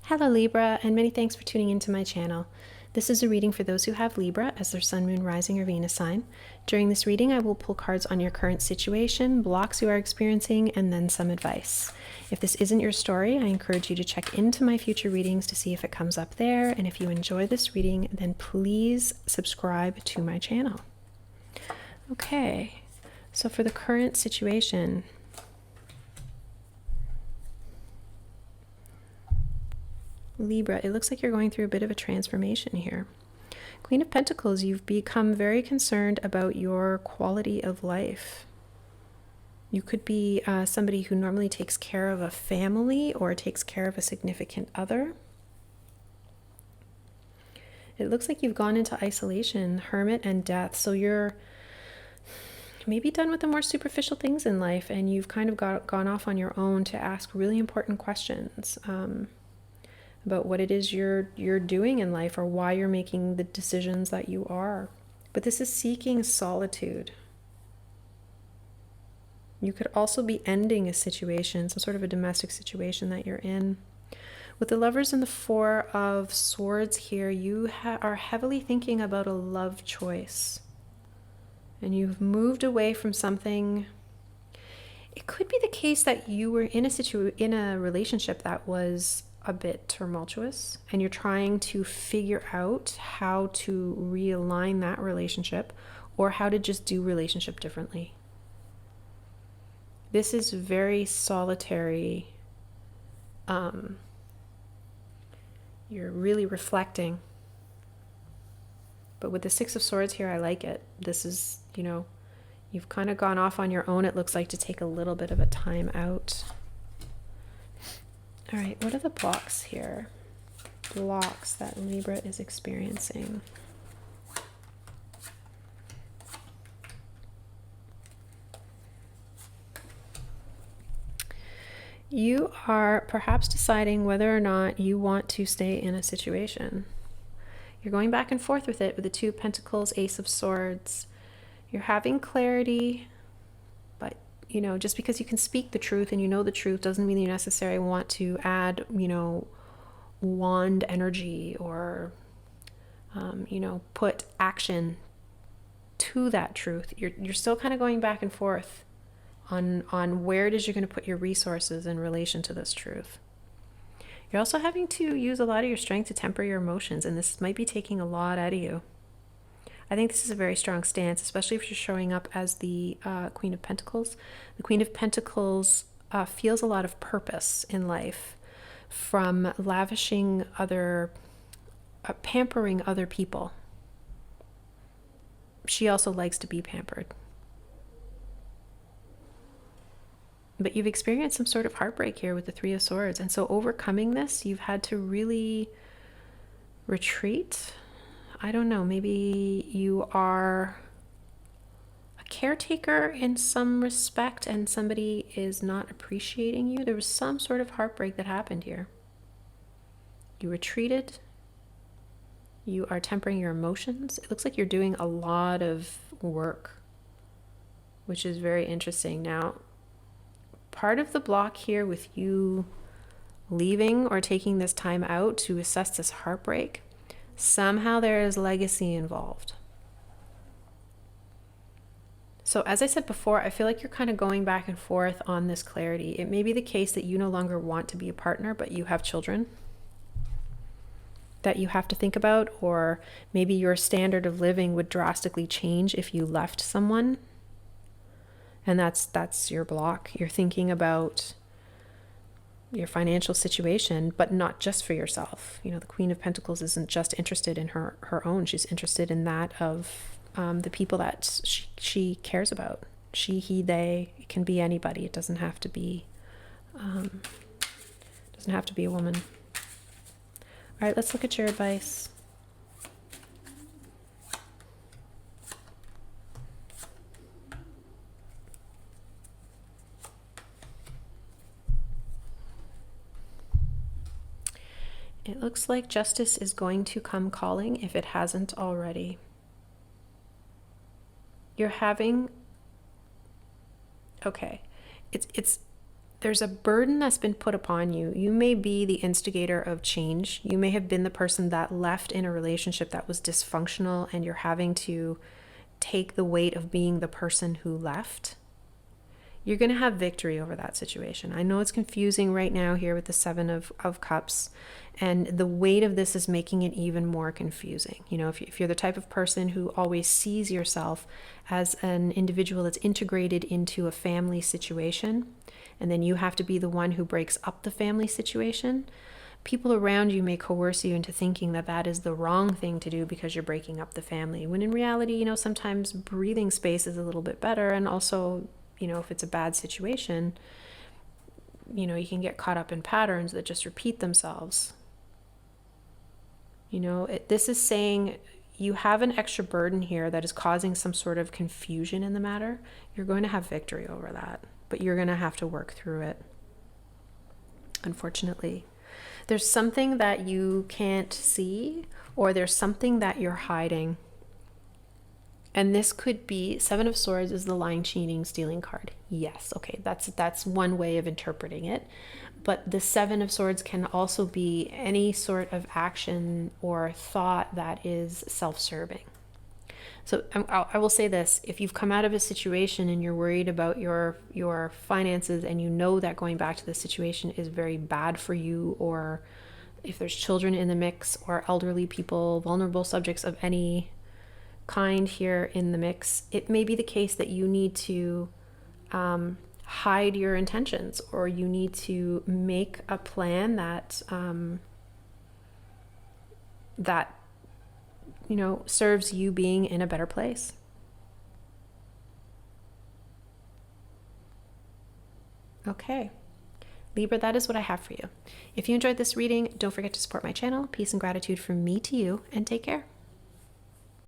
Hello Libra, and many thanks for tuning into my channel. This is a reading for those who have Libra as their sun, moon, rising, or Venus sign. During this reading, I will pull cards on your current situation, blocks you are experiencing, and then some advice. If this isn't your story, I encourage you to check into my future readings to see if it comes up there, and if you enjoy this reading, then please subscribe to my channel. Okay, so for the current situation, Libra, it looks like you're going through a bit of a transformation here. Queen of Pentacles, you've become very concerned about your quality of life. You could be somebody who normally takes care of a family or takes care of a significant other. It looks like you've gone into isolation, hermit, and death. So you're maybe done with the more superficial things in life, and you've kind of gone off on your own to ask really important questions. About what it is you're doing in life or why you're making the decisions that you are. But this is seeking solitude. You could also be ending a situation, some sort of a domestic situation that you're in. With the Lovers and the Four of Swords here, you are heavily thinking about a love choice. And you've moved away from something. It could be the case that you were in a relationship that was a bit tumultuous, and you're trying to figure out how to realign that relationship or how to just do relationship differently. This is very solitary. You're really reflecting. But with the Six of Swords here, I like it. This is, you've kind of gone off on your own, it looks like, to take a little bit of a time out. All right, what are the blocks here? Blocks that Libra is experiencing. You are perhaps deciding whether or not you want to stay in a situation. You're going back and forth with it with the Two of Pentacles, Ace of Swords. You're having clarity, but just because you can speak the truth and you know the truth doesn't mean you necessarily want to add, wand energy or, put action to that truth. You're still kind of going back and forth on where it is you're going to put your resources in relation to this truth. You're also having to use a lot of your strength to temper your emotions, and this might be taking a lot out of you. I think this is a very strong stance, especially if you're showing up as the Queen of Pentacles. The Queen of Pentacles feels a lot of purpose in life from lavishing pampering other people. She also likes to be pampered. But you've experienced some sort of heartbreak here with the Three of Swords. And so overcoming this, you've had to really retreat. I don't know, maybe you are a caretaker in some respect and somebody is not appreciating you. There was some sort of heartbreak that happened here. You retreated. You are tempering your emotions. It looks like you're doing a lot of work, which is very interesting. Now, part of the block here with you leaving or taking this time out to assess this heartbreak, somehow there is legacy involved. So as I said before, I feel like you're kind of going back and forth on this clarity. It may be the case that you no longer want to be a partner, but you have children that you have to think about, or maybe your standard of living would drastically change if you left someone. And that's your block. You're thinking about your financial situation, but not just for yourself. The Queen of Pentacles isn't just interested in her own. She's interested in that of the people that she cares about. She, he, they. It can be anybody. It doesn't have to be a woman. All right, let's look at your advice. It looks like justice is going to come calling if it hasn't already. You're having, okay, it's there's a burden that's been put upon you. You may be the instigator of change. You may have been the person that left in a relationship that was dysfunctional, and you're having to take the weight of being the person who left. You're going to have victory over that situation. I know it's confusing right now here with the Seven of Cups, and the weight of this is making it even more confusing. You know, if you're the type of person who always sees yourself as an individual that's integrated into a family situation, and then you have to be the one who breaks up the family situation, people around you may coerce you into thinking that that is the wrong thing to do because you're breaking up the family. When in reality, you know, sometimes breathing space is a little bit better. And also, you know, if it's a bad situation, you know, you can get caught up in patterns that just repeat themselves. You know, this is saying you have an extra burden here that is causing some sort of confusion in the matter. You're going to have victory over that, but you're going to have to work through it. Unfortunately, there's something that you can't see, or there's something that you're hiding. And this could be, Seven of Swords is the lying, cheating, stealing card. Yes, okay, that's one way of interpreting it. But the Seven of Swords can also be any sort of action or thought that is self-serving. So I will say this: if you've come out of a situation and you're worried about your finances, and you know that going back to the situation is very bad for you, or if there's children in the mix, or elderly people, vulnerable subjects of any kind here in the mix, it may be the case that you need to hide your intentions, or you need to make a plan that that you know, serves you being in a better place. Okay, Libra, that is what I have for you. If you enjoyed this reading, don't forget to support my channel. Peace and gratitude from me to you, and take care.